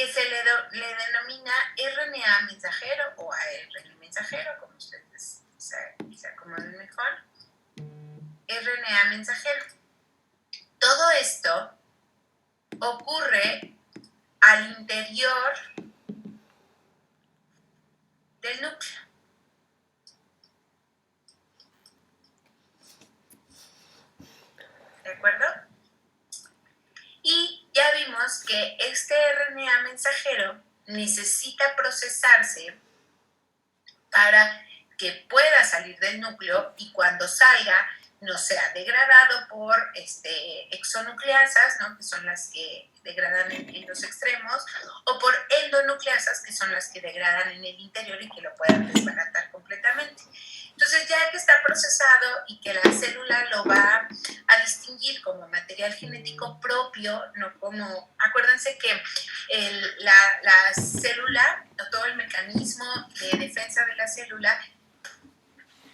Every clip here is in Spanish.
que le denomina RNA mensajero o ARN mensajero, como ustedes se acomoden mejor. RNA mensajero. Todo esto ocurre al interior del núcleo. ¿De acuerdo? Y ya vimos que este RNA mensajero necesita procesarse para que pueda salir del núcleo y cuando salga no sea degradado por exonucleasas, ¿no? Que son las que degradan en los extremos, o por endonucleasas, que son las que degradan en el interior y que lo puedan desbaratar completamente. Entonces, ya que está procesado y que la célula lo va a distinguir como material genético propio, no como, acuérdense que la célula, todo el mecanismo de defensa de la célula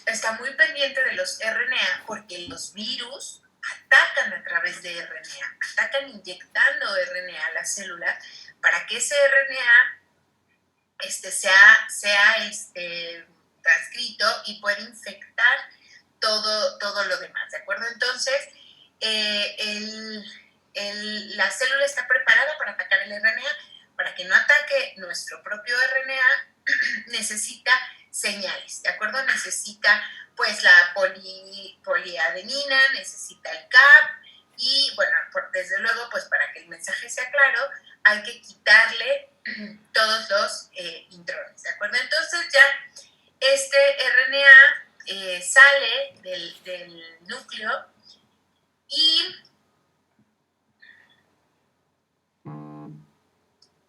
está muy pendiente de los RNA porque los virus atacan a través de RNA, atacan inyectando RNA a la célula para que ese RNA sea transcrito y pueda infectar todo lo demás, ¿de acuerdo? Entonces, la célula está preparada para atacar el RNA, para que no ataque nuestro propio RNA, necesita señales, ¿de acuerdo? Necesita pues la poliadenina, necesita el CAP y bueno, desde luego pues para que el mensaje sea claro hay que quitarle todos los intrones, ¿de acuerdo? Entonces ya este RNA sale del núcleo y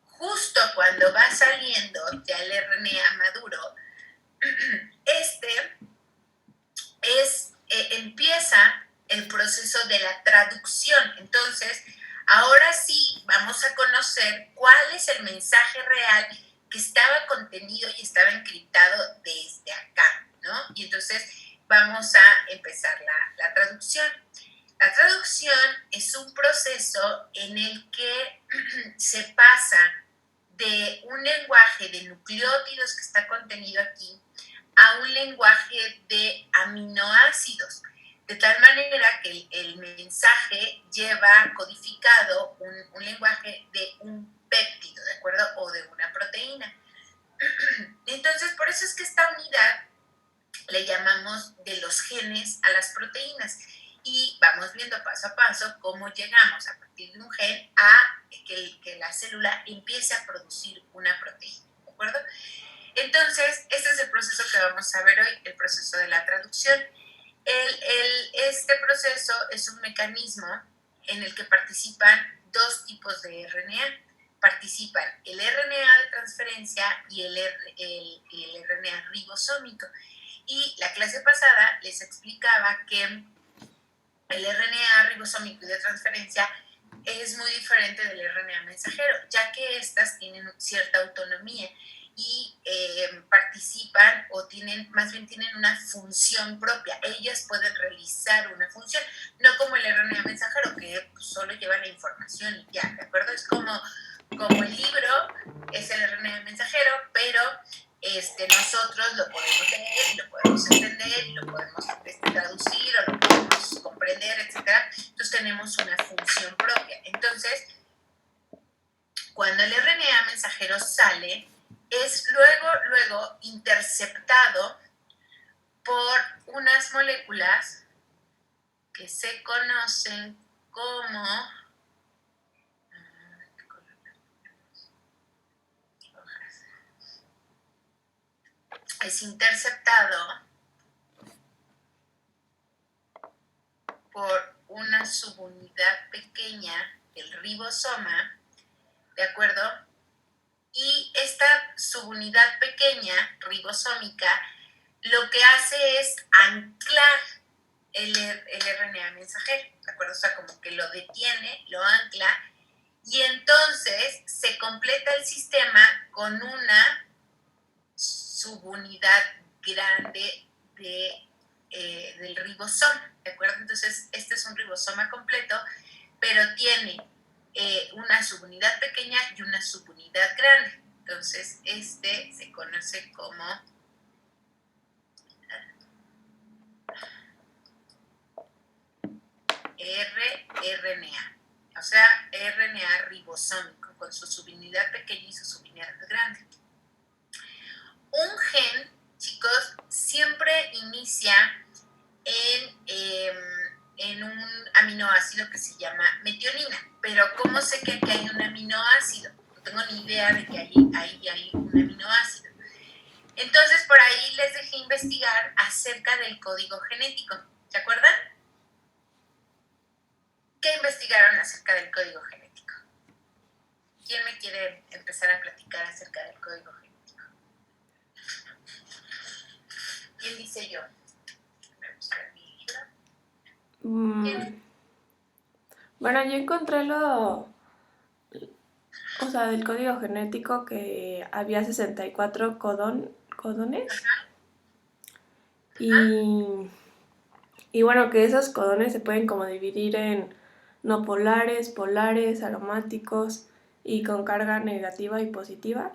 justo cuando va saliendo ya el RNA maduro, empieza el proceso de la traducción. Entonces, ahora sí vamos a conocer cuál es el mensaje real que estaba contenido y estaba encriptado desde acá, ¿no? Y entonces vamos a empezar la traducción. La traducción es un proceso en el que se pasa de un lenguaje de nucleótidos que está contenido aquí a un lenguaje de aminoácidos, de tal manera que el mensaje lleva codificado un lenguaje de un péptido, ¿de acuerdo? O de una proteína. Entonces, por eso es que esta unidad le llamamos de los genes a las proteínas. Y vamos viendo paso a paso cómo llegamos a partir de un gen a que la célula empiece a producir una proteína, ¿de acuerdo? Entonces, este es el proceso que vamos a ver hoy, el proceso de la traducción. Este proceso es un mecanismo en el que participan dos tipos de RNA. Participan el RNA de transferencia y el RNA ribosómico. Y la clase pasada les explicaba que el RNA ribosómico y de transferencia es muy diferente del RNA mensajero, ya que estas tienen cierta autonomía y participan o más bien tienen una función propia. Ellas pueden realizar una función, no como el RNA mensajero que solo lleva la información y ya, ¿de acuerdo? Es como el libro, es el RNA mensajero, pero nosotros lo podemos leer y lo podemos entender y lo podemos traducir o lo podemos comprender, etc. Entonces tenemos una función propia. Entonces, cuando el RNA mensajero sale, es luego interceptado por unas moléculas que se conocen como es interceptado por una subunidad pequeña, el ribosoma, ¿de acuerdo? Y esta subunidad pequeña, ribosómica, lo que hace es anclar el RNA mensajero, ¿de acuerdo? O sea, como que lo detiene, lo ancla, y entonces se completa el sistema con una subunidad grande del ribosoma, ¿de acuerdo? Entonces, este es un ribosoma completo, pero tiene una subunidad pequeña y una subunidad grande. Entonces, se conoce como rRNA, o sea, RNA ribosómico, con su subunidad pequeña y su subunidad grande. Un gen, chicos, siempre inicia en un aminoácido que se llama metionina. Pero ¿cómo sé que aquí hay un aminoácido? No tengo ni idea de que ahí hay un aminoácido. Entonces, por ahí les dejé investigar acerca del código genético. ¿Se acuerdan? ¿Qué investigaron acerca del código genético? ¿Quién me quiere empezar a platicar acerca del código genético? ¿Quién dice yo? Bueno, yo encontré o sea, del código genético que había 64 codones. Y bueno, que esos codones se pueden como dividir en no polares, polares, aromáticos y con carga negativa y positiva.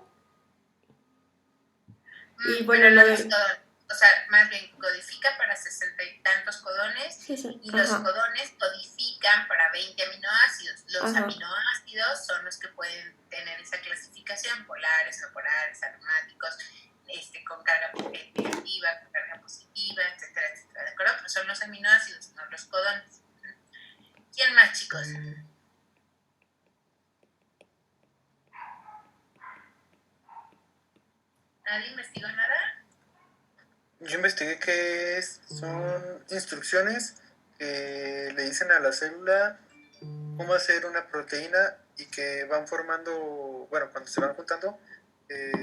Y bueno, pero no lo los del... codones, o sea, más bien codifica para 60 y tantos codones y los codones codifican para 20 aminoácidos. Los aminoácidos son los que pueden tener esa clasificación, polares, no polares, aromáticos, con carga negativa, con carga positiva, etcétera, etcétera, ¿de acuerdo? Pero son los aminoácidos, no los codones. ¿Quién más, chicos? ¿Nadie investigó nada? Yo investigué que son instrucciones que le dicen a la célula cómo hacer una proteína y que van formando, bueno, cuando se van juntando,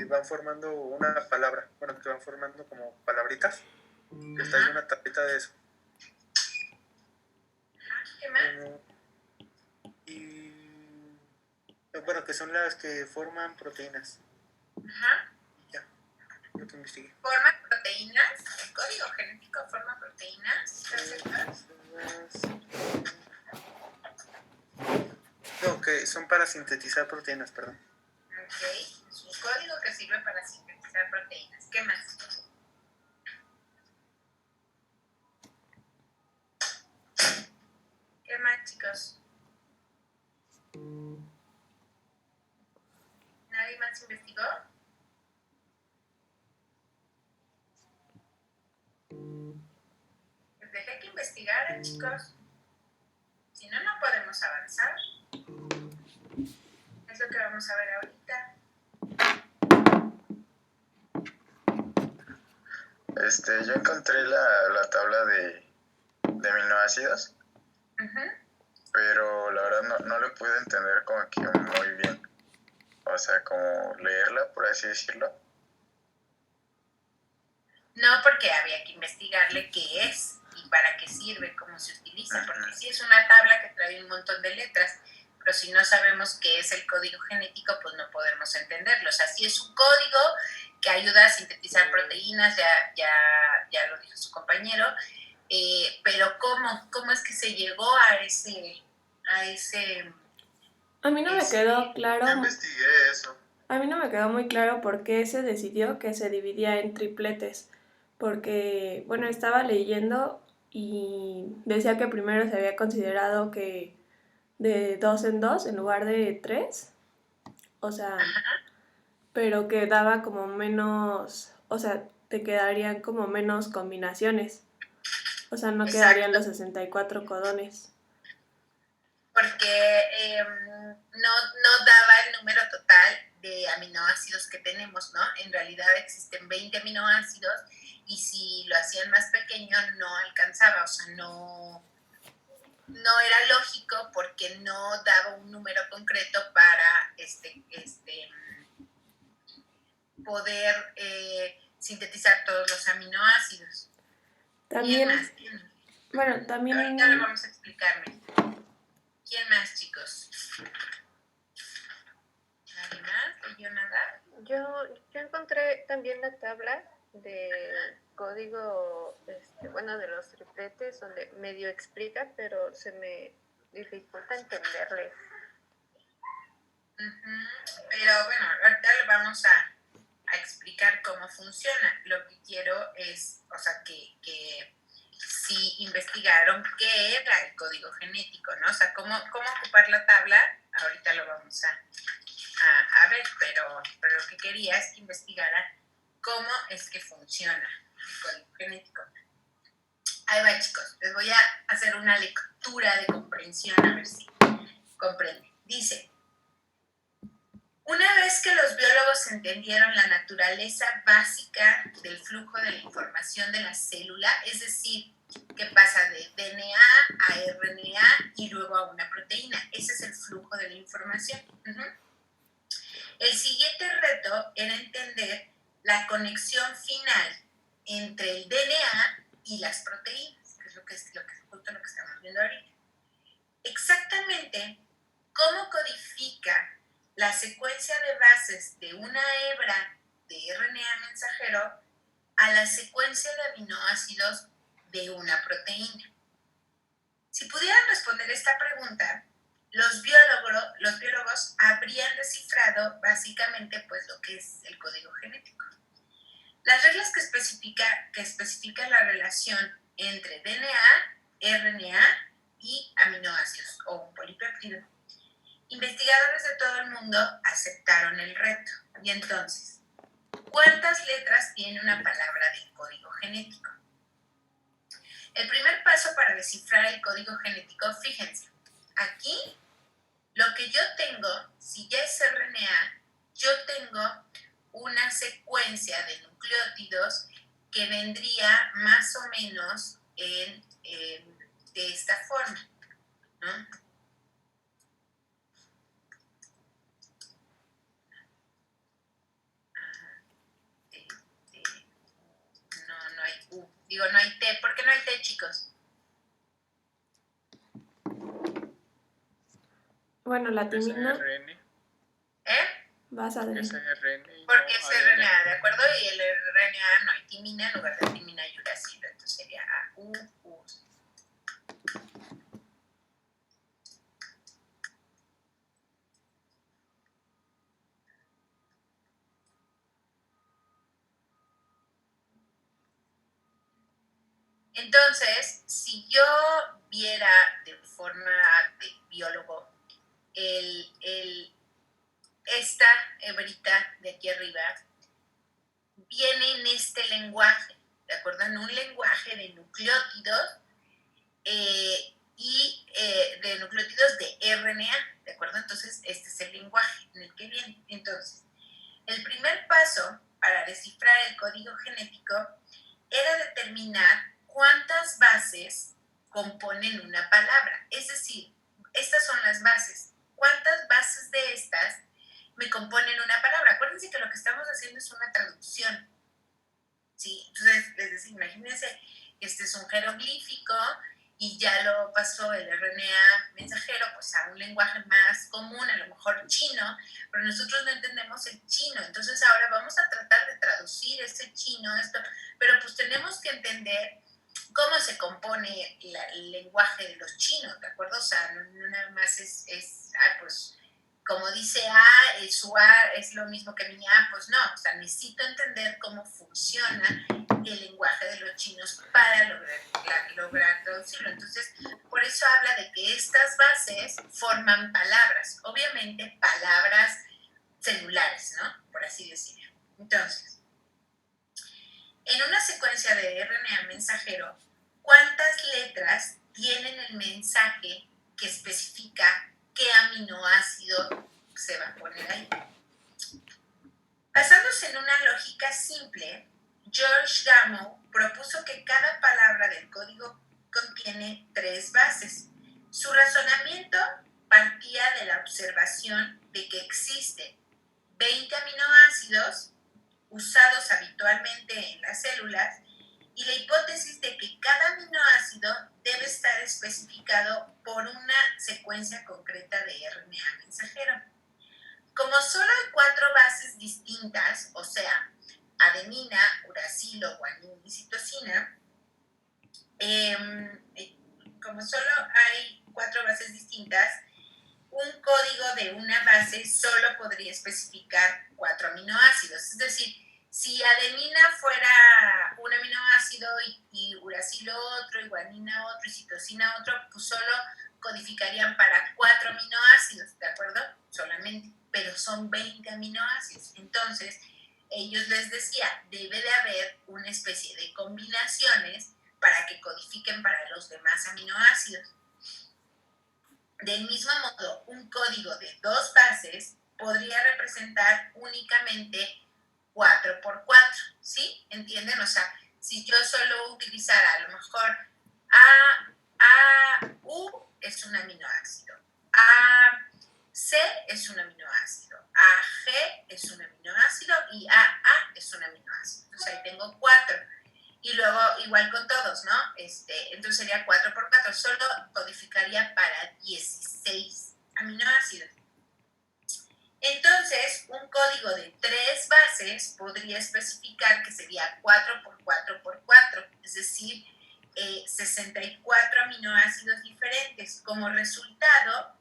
van formando una palabra, bueno, que van formando como palabritas. Está ahí una tablita de eso. ¿Qué más? Y bueno, que son las que forman proteínas. Ajá. Ya, lo que investigué. ¿Forma proteínas? ¿El código genético forma proteínas? No, que son para sintetizar proteínas, perdón. Ok, es un código que sirve para sintetizar proteínas. ¿Qué más? ¿Qué más, chicos? ¿Nadie más investigó? Pues dejé que investigaran, chicos. Si no, no podemos avanzar. Es lo que vamos a ver ahorita. Yo encontré la tabla de aminoácidos, pero la verdad no le pude entender como que muy bien. O sea, como leerla, por así decirlo. No, porque había que investigarle qué es y para qué sirve, cómo se utiliza, porque sí es una tabla que trae un montón de letras, pero si no sabemos qué es el código genético, pues no podemos entenderlo. O sea, sí es un código que ayuda a sintetizar proteínas, ya lo dijo su compañero, pero ¿cómo es que se llegó a ese A mí no me quedó claro. Yo investigué eso. A mí no me quedó muy claro por qué se decidió que se dividía en tripletes. Porque, bueno, estaba leyendo y decía que primero se había considerado que de 2 en 2 en lugar de 3. O sea, pero que daba como menos, o sea, te quedarían como menos combinaciones. O sea, no quedarían los 64 codones. Porque no daba el número total de aminoácidos que tenemos, ¿no? En realidad existen 20 aminoácidos y si lo hacían más pequeño no alcanzaba, o sea, no era lógico porque no daba un número concreto para poder sintetizar todos los aminoácidos. También, ¿Quién más? bueno, también... Ahorita lo vamos a explicar. ¿Quién más, chicos? ¿Nadie más? ¿Leyó nada? Yo encontré también la tabla del código, bueno, de los tripletes, donde medio explica, pero se me dificulta entenderle. pero bueno, ahorita le vamos a explicar cómo funciona. Lo que quiero es, o sea, que sí investigaron qué era el código genético, ¿no? O sea, cómo ocupar la tabla, ahorita lo vamos a ver, pero lo que quería es que investigaran cómo es que funciona el código genético. Ahí va, chicos, les voy a hacer una lectura de comprensión, a ver si comprenden. Dice: una vez que los biólogos entendieron la naturaleza básica del flujo de la información de la célula, es decir, que pasa de DNA a RNA y luego a una proteína, ese es el flujo de la información. El siguiente reto era entender la conexión final entre el DNA y las proteínas, que es justo lo que estamos viendo ahorita. Exactamente cómo codifica la secuencia de bases de una hebra de RNA mensajero a la secuencia de aminoácidos de una proteína. Si pudieran responder esta pregunta, los biólogos habrían descifrado básicamente pues lo que es el código genético. Las reglas que especifican la relación entre DNA, RNA y aminoácidos o un polipéptido. Investigadores de todo el mundo aceptaron el reto. Y entonces, ¿cuántas letras tiene una palabra del código genético? El primer paso para descifrar el código genético, fíjense, aquí lo que yo tengo, si ya es RNA, yo tengo una secuencia de nucleótidos que vendría más o menos de esta forma, ¿no? No hay U. Digo, no hay T. ¿Por qué no hay T, chicos? Bueno, la timina. SRN. Vas a decir. SRN. Porque es RNA, ¿de acuerdo? Y el RNA no hay timina, en lugar de timina hay uracilo. Entonces sería AU. Entonces, si yo viera de forma de biólogo esta hebrita de aquí arriba, viene en este lenguaje, ¿de acuerdo? En un lenguaje de nucleótidos de nucleótidos de RNA, ¿de acuerdo? Entonces, este es el lenguaje en el que viene. Entonces, el primer paso para descifrar el código genético era determinar cuántas bases componen una palabra. Es decir, estas son las bases. ¿Cuántas bases de estas me componen una palabra? Acuérdense que lo que estamos haciendo es una traducción, ¿sí? Entonces, les decía, imagínense que este es un jeroglífico y ya lo pasó el RNA mensajero pues a un lenguaje más común, a lo mejor chino, pero nosotros no entendemos el chino. Entonces ahora vamos a tratar de traducir ese chino, pero pues tenemos que entender cómo se compone el lenguaje de los chinos, ¿de acuerdo? O sea, no nada más pues como dice A, su A es lo mismo que mi A, pues no, o sea, necesito entender cómo funciona el lenguaje de los chinos para lograr traducirlo. Entonces, por eso habla de que estas bases forman palabras, obviamente palabras celulares, ¿no? Por así decirlo. Entonces, en una secuencia de RNA mensajero, ¿cuántas letras tienen el mensaje que especifica qué aminoácido se va a poner ahí? Basándose en una lógica simple, George Gamow propuso que cada palabra del código contiene 3 bases. Su razonamiento partía de la observación de que existen 20 aminoácidos usados habitualmente en las células y la hipótesis de que cada aminoácido debe estar especificado por una secuencia concreta de RNA mensajero. Como solo hay 4 bases distintas, o sea, adenina, uracilo, guanina y citosina, como solo hay 4 bases distintas, un código de una base solo podría especificar 4 aminoácidos. Es decir, si adenina fuera un aminoácido y uracilo otro, y guanina otro, y citosina otro, pues solo codificarían para 4 aminoácidos, ¿de acuerdo? Solamente, pero son 20 aminoácidos. Entonces, ellos les decía, debe de haber una especie de combinaciones para que codifiquen para los demás aminoácidos. Del mismo modo, un código de 2 bases podría representar únicamente 4 por 4, ¿sí? ¿Entienden? O sea, si yo solo utilizara a lo mejor AU es un aminoácido, AC es un aminoácido, AG es un aminoácido y AA es un aminoácido. Entonces ahí tengo 4. Y luego igual con todos, ¿no? Entonces sería 4 por 4, solo codificaría para 16 aminoácidos. Entonces, un código de 3 bases podría especificar que sería 4 por 4 por 4, es decir, 64 aminoácidos diferentes. Como resultado,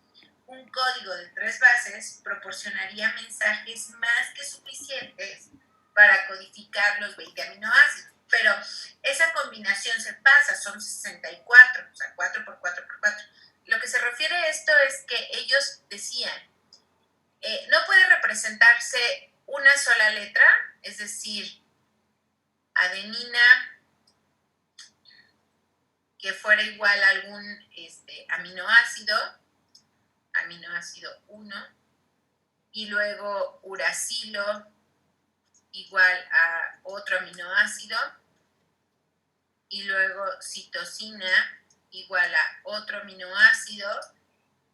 un código de 3 bases proporcionaría mensajes más que suficientes para codificar los 20 aminoácidos. Pero esa combinación se pasa, son 64, o sea, 4 por 4 por 4. Lo que se refiere a esto es que ellos decían, no puede representarse una sola letra, es decir, adenina que fuera igual a algún aminoácido 1, y luego uracilo igual a otro aminoácido, y luego citosina igual a otro aminoácido,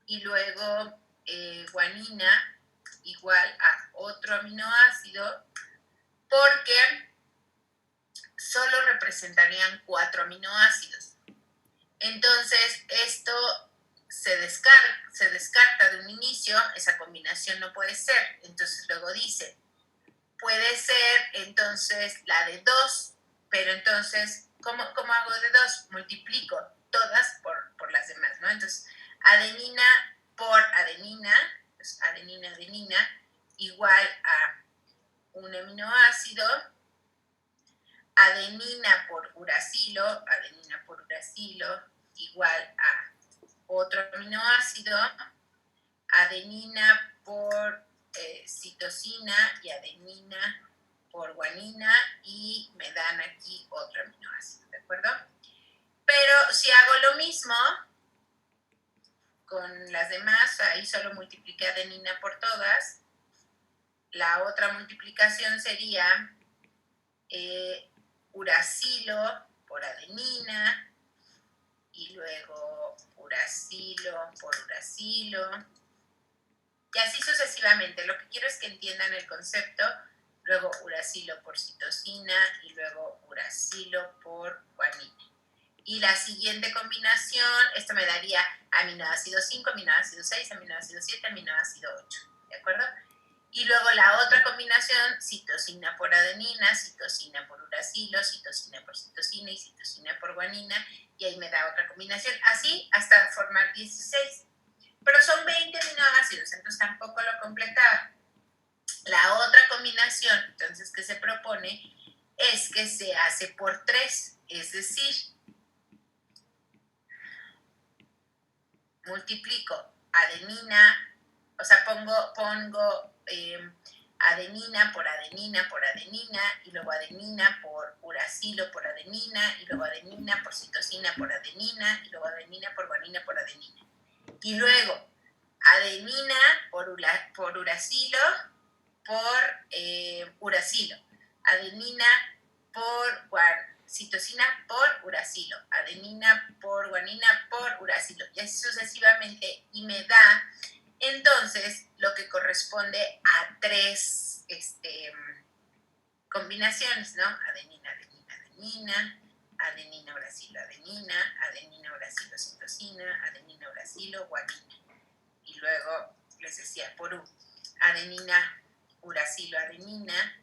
y luego guanina igual a otro aminoácido, porque solo representarían 4 aminoácidos. Entonces, esto se descarta de un inicio, esa combinación no puede ser. Entonces, luego dice, puede ser entonces la de 2, pero entonces, ¿cómo hago de 2? Multiplico todas por las demás, ¿no? Entonces, adenina por adenina, pues adenina, igual a un aminoácido, adenina por uracilo igual a otro aminoácido, adenina por citosina y adenina por guanina, y me dan aquí otro aminoácido, ¿de acuerdo? Pero si hago lo mismo con las demás, ahí solo multipliqué adenina por todas, la otra multiplicación sería uracilo por adenina, y luego uracilo por uracilo, y así sucesivamente. Lo que quiero es que entiendan el concepto. Luego uracilo por citosina, y luego uracilo por guanina. Y la siguiente combinación, esto me daría aminoácido 5, aminoácido 6, aminoácido 7, aminoácido 8, ¿de acuerdo? Y luego la otra combinación, citosina por adenina, citosina por uracilo, citosina por citosina y citosina por guanina, y ahí me da otra combinación, así hasta formar 16. Pero son 20 aminoácidos, entonces tampoco lo completaba. La otra combinación, entonces, que se propone es que se hace por 3, es decir, multiplico adenina, o sea, pongo adenina por adenina por adenina, y luego adenina por uracilo por adenina, y luego adenina por citosina por adenina, y luego adenina por guanina por adenina. Y luego adenina por uracilo por uracilo, adenina por citosina por uracilo, adenina por guanina por uracilo, y así sucesivamente, y me da entonces lo que corresponde a 3 combinaciones, ¿no? Adenina, adenina, adenina, adenina, uracilo, adenina, adenina, uracilo, citosina, adenina, uracilo, guanina. Y luego les decía por adenina, uracilo, adenina,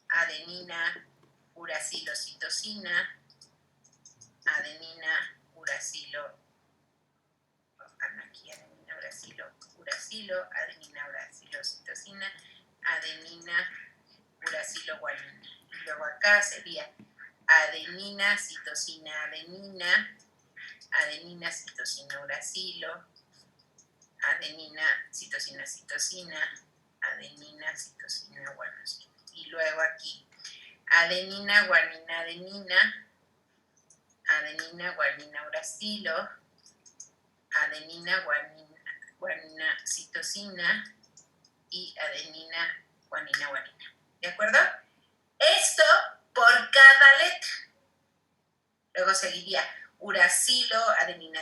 adenina, uracilo, citosina, adenina, uracilo, aquí adenina, uracilo, adenina, uracilo, citosina, adenina, uracilo, guanina. Y luego acá sería adenina, citosina, adenina, citosina, uracilo, adenina, citosina, adenina, citosina, guanacilo. Y luego aquí, adenina, guanina, adenina, guanina, uracilo, adenina, guanina, citosina y adenina, guanina. ¿De acuerdo? Esto por cada letra. Luego seguiría uracilo, adenina,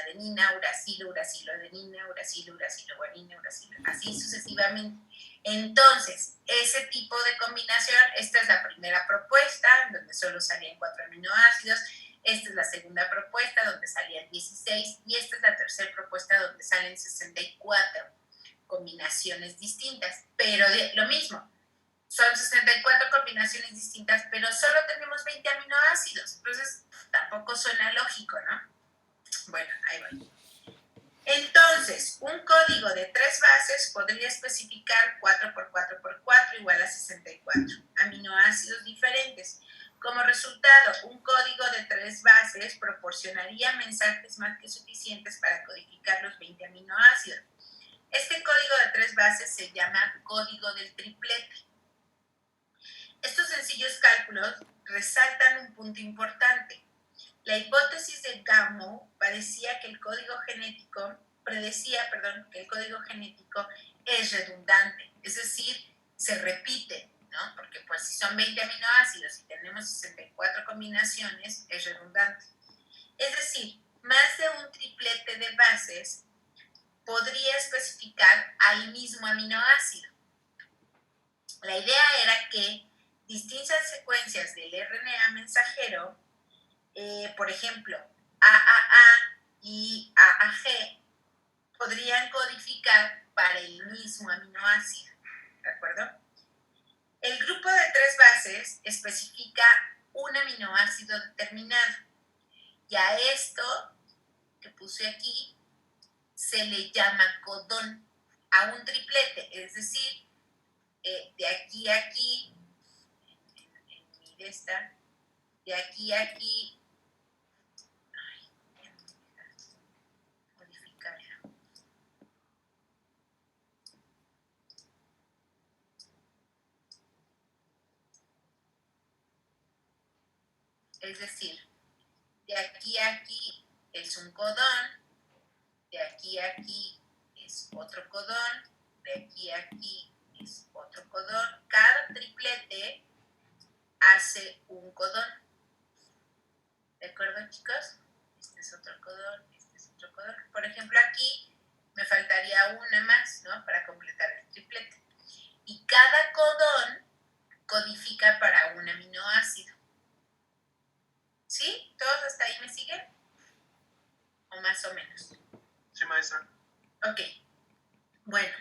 uracilo, adenina, uracilo, guanina, uracilo, así sucesivamente. Entonces, ese tipo de combinación, esta es la primera propuesta, en donde solo salían 4 aminoácidos. Esta es la segunda propuesta, donde salían 16. Y esta es la tercera propuesta, donde salen 64 combinaciones distintas. Pero lo mismo, son 64 combinaciones distintas, pero solo tenemos 20 aminoácidos. Entonces, tampoco suena lógico, ¿no? Bueno, ahí va. Entonces, un código de 3 bases podría especificar 4 por 4 por 4 igual a 64 aminoácidos diferentes. Como resultado, un código de 3 bases proporcionaría mensajes más que suficientes para codificar los 20 aminoácidos. Este código de 3 bases se llama código del triplete. Estos sencillos cálculos resaltan un punto importante. La hipótesis de Gamow predecía que el código genético es redundante, es decir, se repite, ¿no? Porque pues si son 20 aminoácidos y tenemos 64 combinaciones, es redundante. Es decir, más de un triplete de bases podría especificar al mismo aminoácido. La idea era que distintas secuencias del RNA mensajero, por ejemplo, AAA y AAG, podrían codificar para el mismo aminoácido, ¿de acuerdo? El grupo de 3 bases especifica un aminoácido determinado, y a esto que puse aquí se le llama codón, a un triplete, es decir, de aquí a aquí, de aquí a aquí, modificarlo. Es decir, de aquí a aquí es un codón, de aquí a aquí es otro codón, de aquí a aquí es otro codón. Cada triplete hace un codón. ¿De acuerdo, chicos? Este es otro codón, este es otro codón. Por ejemplo, aquí me faltaría una más, ¿no? Para completar el triplete. Y cada codón codifica para un aminoácido. ¿Sí? ¿Todos hasta ahí me siguen? ¿O más o menos? Sí, maestra. Ok. Bueno,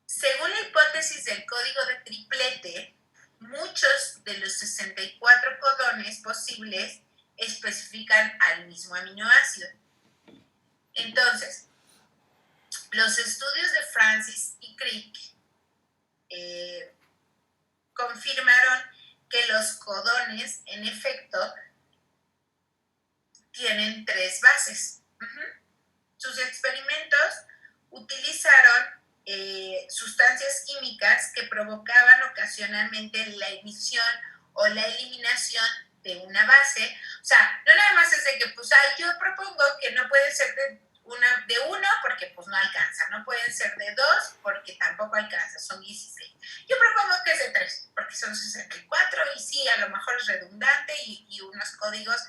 según la hipótesis del código de triplete, muchos de los 64 codones posibles especifican al mismo aminoácido. Entonces, los estudios de Francis y Crick confirmaron que los codones, en efecto, tienen 3 bases. Sus experimentos utilizaron sustancias químicas que provocaban ocasionalmente la emisión o la eliminación de una base. O sea, no nada más es de que, pues, yo propongo que no puede ser de uno porque pues no alcanza, no pueden ser de 2 porque tampoco alcanza, son 16. Yo propongo que es de 3 porque son 64 y sí, a lo mejor es redundante y unos códigos,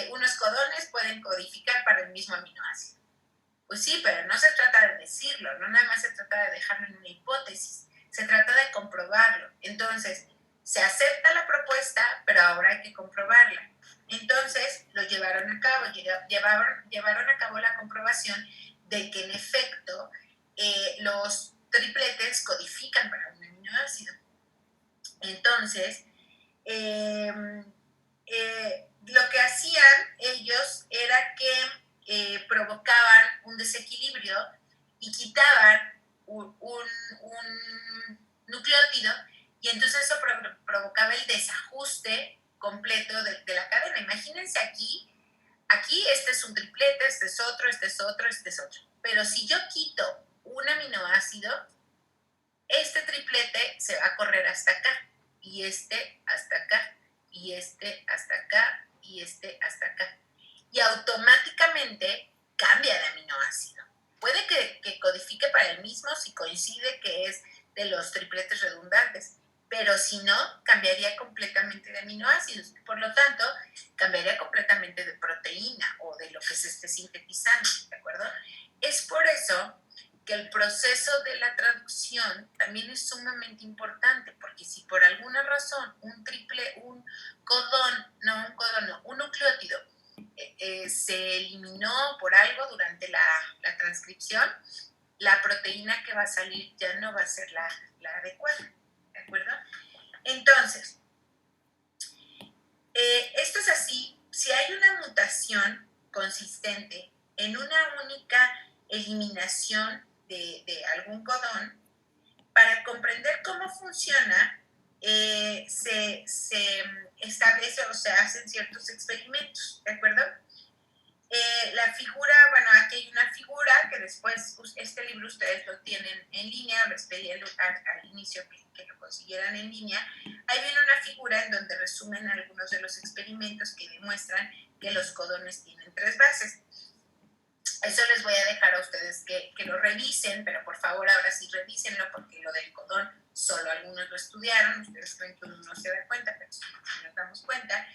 unos codones pueden codificar para el mismo aminoácido. Pues sí, pero no se trata de decirlo, no nada más se trata de dejarlo en una hipótesis, se trata de comprobarlo. Entonces, se acepta la propuesta, pero ahora hay que comprobarla. Entonces, lo llevaron a cabo, llevaron a cabo la comprobación de que en efecto los tripletes codifican para un aminoácido. Entonces, lo que hacían ellos era que provocaban un desequilibrio y quitaban un nucleótido, y entonces eso provocaba el desajuste completo de la cadena. Imagínense aquí este es un triplete, este es otro, este es otro, este es otro. Pero si yo quito un aminoácido, este triplete se va a correr hasta acá, y este hasta acá, y este hasta acá, y este hasta acá. Y automáticamente cambia de aminoácido. Puede que codifique para el mismo si coincide que es de los tripletes redundantes, pero si no, cambiaría completamente de aminoácidos. Por lo tanto, cambiaría completamente de proteína o de lo que se esté sintetizando, ¿de acuerdo? Es por eso que el proceso de la traducción también es sumamente importante, porque si por alguna razón un nucleótido se eliminó por algo durante la transcripción, la proteína que va a salir ya no va a ser la adecuada, ¿de acuerdo? Entonces, esto es así. Si hay una mutación consistente en una única eliminación de algún codón, para comprender cómo funciona, se establece o se hacen ciertos experimentos, ¿de acuerdo? La figura, bueno, aquí hay una figura que después, este libro ustedes lo tienen en línea, les pedí al inicio que lo consiguieran en línea. Ahí viene una figura en donde resumen algunos de los experimentos que demuestran que los codones tienen 3 bases. Eso les voy a dejar a ustedes que lo revisen, pero por favor ahora sí revísenlo, porque lo del codón solo algunos lo estudiaron, ustedes creen que uno no se da cuenta, pero sí nos damos cuenta.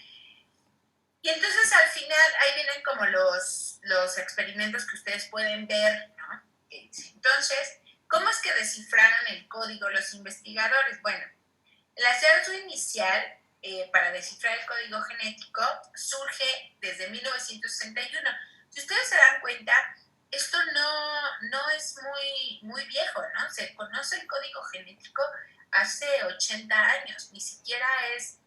Y entonces al final ahí vienen como los experimentos que ustedes pueden ver, ¿no? Entonces, ¿cómo es que descifraron el código los investigadores? Bueno, el hallazgo inicial para descifrar el código genético surge desde 1961. Si ustedes se dan cuenta, esto no es muy viejo, ¿no? Se conoce el código genético hace 80 años, ni siquiera es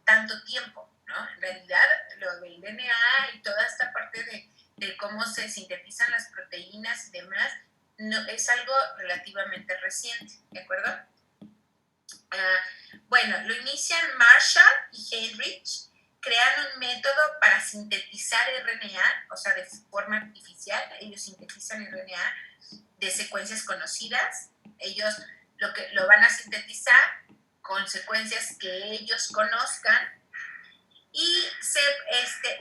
tanto tiempo, ¿no? En realidad, lo del DNA y toda esta parte de cómo se sintetizan las proteínas y demás, no, es algo relativamente reciente, ¿de acuerdo? Bueno, lo inician Marshall y Heinrich, crean un método para sintetizar RNA, o sea, de forma artificial. Ellos sintetizan RNA de secuencias conocidas. Ellos lo van a sintetizar con secuencias que ellos conozcan, y se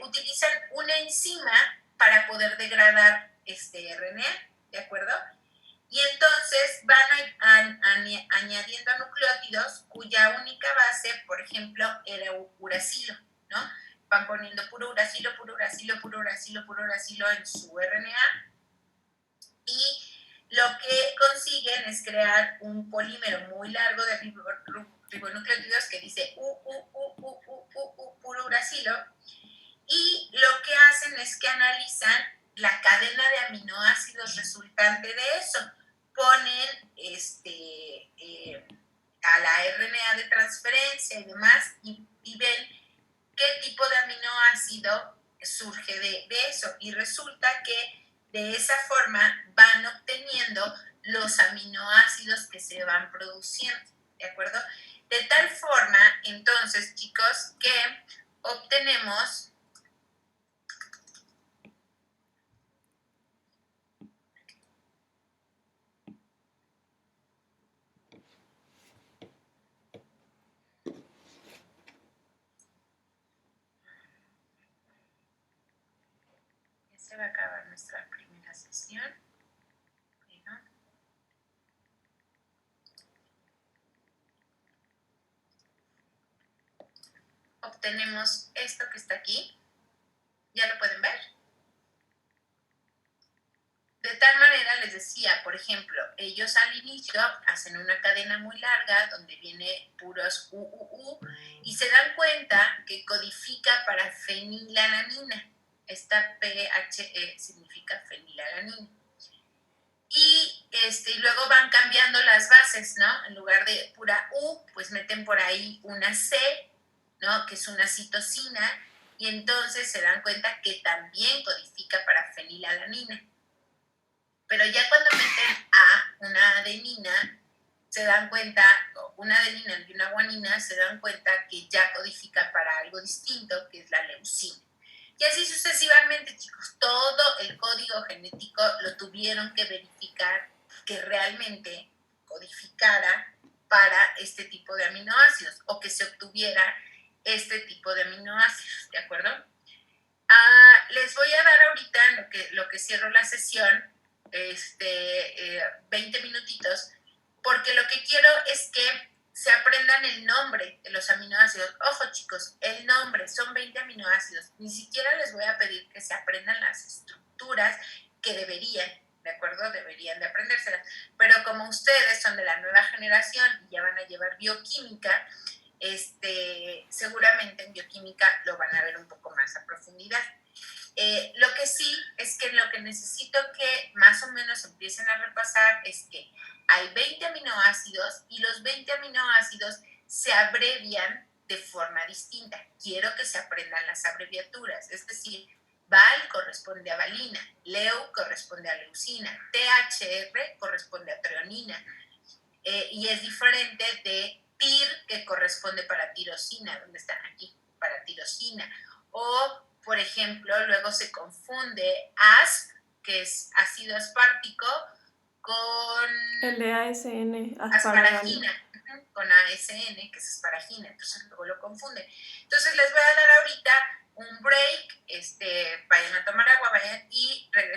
utilizan una enzima para poder degradar RNA, ¿de acuerdo? Y entonces van añadiendo nucleótidos cuya única base, por ejemplo, era uracilo, ¿no? Van poniendo puro uracilo, puro uracilo, puro uracilo, puro uracilo en su RNA, y lo que consiguen es crear un polímero muy largo de ribonucleótidos que dice puro uracilo, y lo que hacen es que analizan la cadena de aminoácidos resultante de eso. Ponen a la RNA de transferencia y demás, y ven qué tipo de aminoácido surge de eso, y resulta que de esa forma van obteniendo los aminoácidos que se van produciendo, ¿de acuerdo? De tal forma, entonces, chicos, que obtenemos se va a acabar nuestra primera sesión. Bueno. Obtenemos esto que está aquí. ¿Ya lo pueden ver? De tal manera, les decía, por ejemplo, ellos al inicio hacen una cadena muy larga donde viene puros y se dan cuenta que codifica para fenilalanina. Esta PHE significa fenilalanina. Y luego van cambiando las bases, ¿no? En lugar de pura U, pues meten por ahí una C, ¿no? Que es una citosina, y entonces se dan cuenta que también codifica para fenilalanina. Pero ya cuando meten a una adenina, se dan cuenta, una adenina y una guanina, se dan cuenta que ya codifica para algo distinto, que es la leucina. Y así sucesivamente, chicos, todo el código genético lo tuvieron que verificar que realmente codificara para este tipo de aminoácidos o que se obtuviera este tipo de aminoácidos, ¿de acuerdo? Les voy a dar ahorita, lo que cierro la sesión, 20 minutitos, porque lo que quiero es que se aprendan el nombre de los aminoácidos. Ojo, chicos, el nombre, son 20 aminoácidos. Ni siquiera les voy a pedir que se aprendan las estructuras que deberían, ¿de acuerdo? Deberían de aprendérselas. Pero como ustedes son de la nueva generación y ya van a llevar bioquímica, seguramente en bioquímica lo van a ver un poco más a profundidad. Lo que sí es que lo que necesito que más o menos empiecen a repasar es que hay 20 aminoácidos y los 20 aminoácidos se abrevian de forma distinta. Quiero que se aprendan las abreviaturas, es decir, VAL corresponde a valina, LEU corresponde a leucina, THR corresponde a treonina, y es diferente de TIR, que corresponde para tirosina, ¿dónde están aquí? Para tirosina. O, por ejemplo, luego se confunde ASP, que es ácido aspartico, con El de ASN, asparagina, con ASN, que es asparagina, entonces luego lo confunden. Entonces les voy a dar ahorita un break, vayan a tomar agua, vayan y regresan.